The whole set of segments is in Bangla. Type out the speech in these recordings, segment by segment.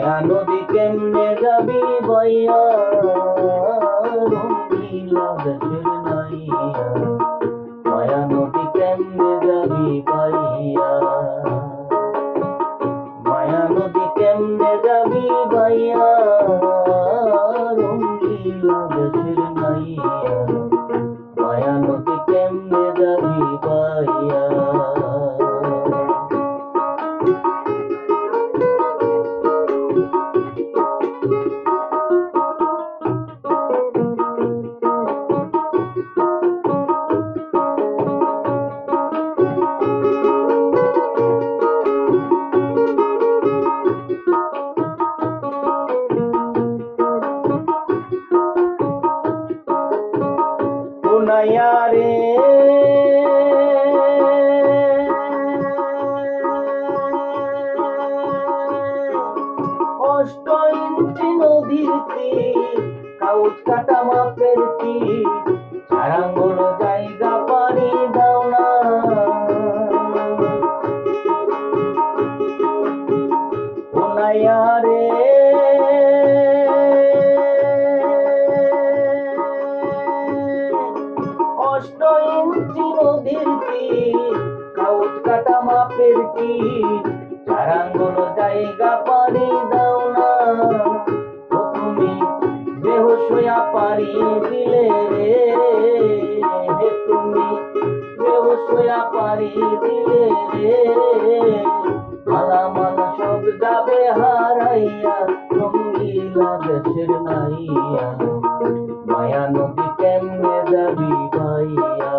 মায়া নদী কেমনে যাবি বইয়া রঙিলা দেশের নাইয়া মায়া নদী কেমনে যাবি বাইয়া মায়া নদী কেমনে যাবি বাইয়া রঙিলা দেশের নাইয়া মায়া নদী কেমনে যাবি বাইয়া রে অষ্ট ইঞ্চি নদীর তীর কাউচ কাটা মাপের তীর চারাঙ্গল জায়গা পারি দাও না রে অষ্ট ইঞ্চি নদীর তীর কাউচ কাটা মাপের তীর চারাঙ্গল জায়গা পারি দাও না তুমি বেহুশ হইয়া পারি দিলে রে তুমি বেহুশ হইয়া পারি দিলে রে মালামাল সব যাবে হারাইয়া রঙিলা দেশের নাইয়া মায়া নদী কেমনে যাবি বাইয়া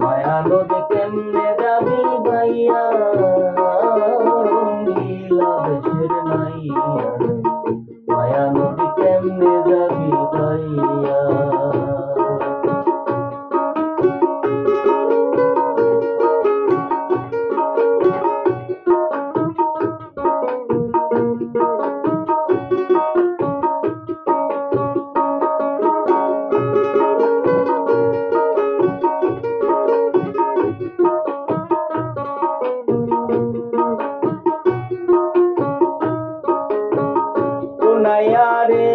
মায়া নদী কেমনে যাবি বাইয়া রঙিলা দেশের নাইয়া মায়া নদী কেমনে যাবি বাইয়া রে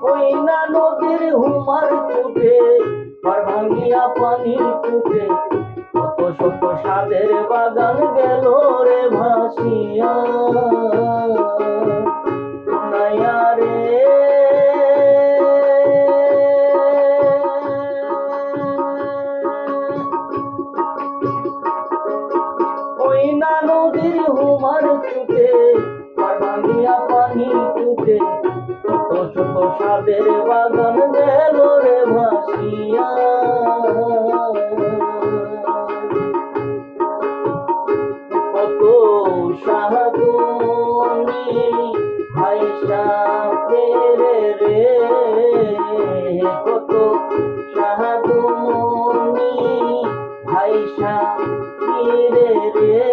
ওই না নদীর হুমার চুটে পার ভাঙিয়া পানি চুটে কত শত সাদের বাগান গেল রে ভাসিয়া রে ওই না নদীর হুমার চুটে ভাঙিয়া পানি চুটে কত শত সাদের বাগান গেল রে ভাসিয়া কত সাধু মনি ভাইসা ফেরে রে কত সাধু মনি ভাইসা ফিরে রে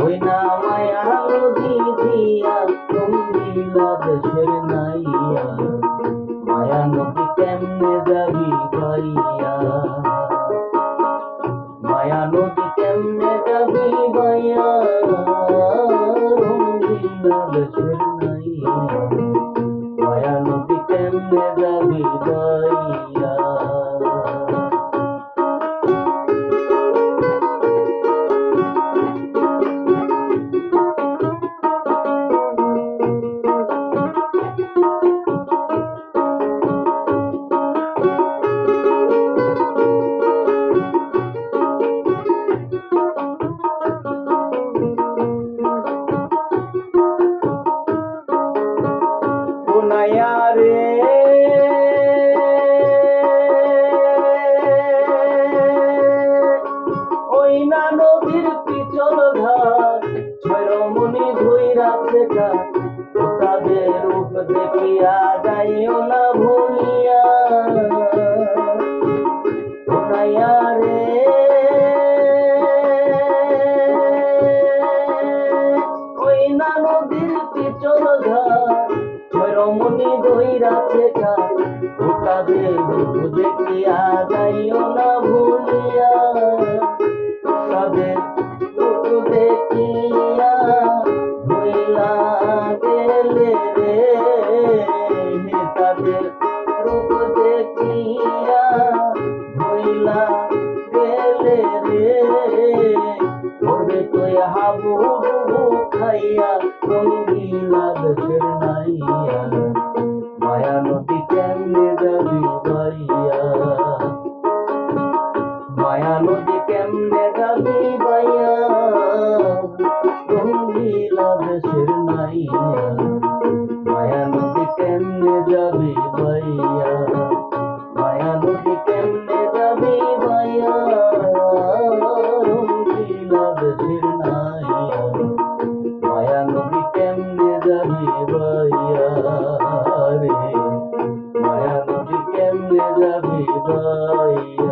ওই না মায়া নদী দিয়া রঙিলা দেশের নাইয়া মায়া নদী কেমনে যাবি বাইয়া মায়া নদী কেমনে যাবি বাইয়া রঙিলা দেশের নাইয়া মায়া নদী কেমনে যাবি বাইয়া রে দিয়া যাইও না ভুলিয়া তাদের রূপ দেখিয়া ভুইলা গেলে রে তাদের রূপ দেখিয়া ভুইলা গেলে রে করবে তুই হাবু ডুবু খাইয়া রঙ্গিলা দেশের নাইয়া মায়া নদী কেমনে যাবি বাইয়া মায়া নদী কেমনে যাবি বাইয়া রঙ্গিলা দেশের নাইয়া মায়া নদী কেমনে যাবি বাইয়া মায়া নদী কেমনে যাবি বাইয়া রঙ্গিলা দেশের নাইয়া মায়া নদী কেমনে যাবি বাইয়া রে মায়া নদী কেমনে যাবি বাইয়া